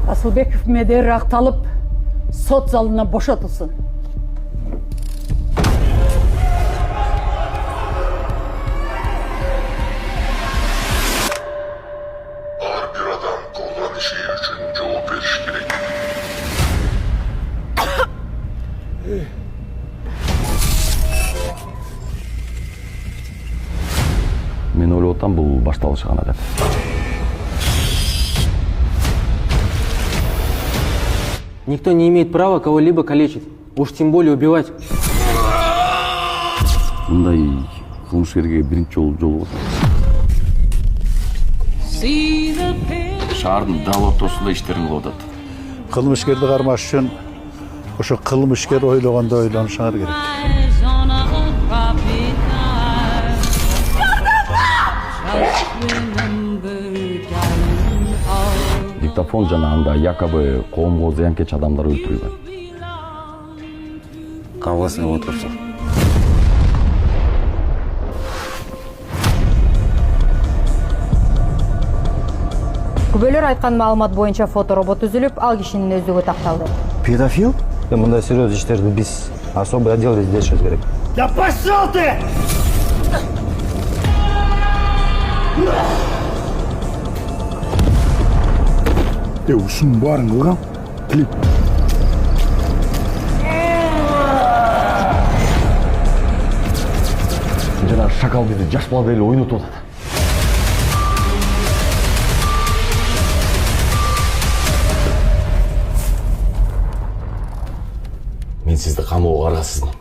Асылбеков медер ақталып, сот залынан бошатылсын. Ар бир адам кылган иши үчүн жооп бериш керек. Мен ойлоп атам, бул башталышы гана деп. Никто не имеет права кого-либо калечить, уж тем более убивать. Мындай кылмышкерге биринчи жолу атат. Шаардын дал ортосунда иштерин кылып атат. Кылмышкерди кармаш үчүн ошо кылмышкер ойлогондой ойлонушуңар керек. Диктофон жанагында якобы коомго зыянкеч адамдар өлтүрүлгөн. Кабылсын отырсың. Күбөлөр айткан маалымат боюнча фоторобот түзүлүп, ал кишинин өздүгү такталды. Педофил? Мындай серьезный иштерди биз особый отдел издешибиз керек. Да пошел ты! Ушунун баарын кылгам. Клип. Жана шакал бизди жаш балада эле ойнотуп атат. Мен сизди камоого аргасызмын.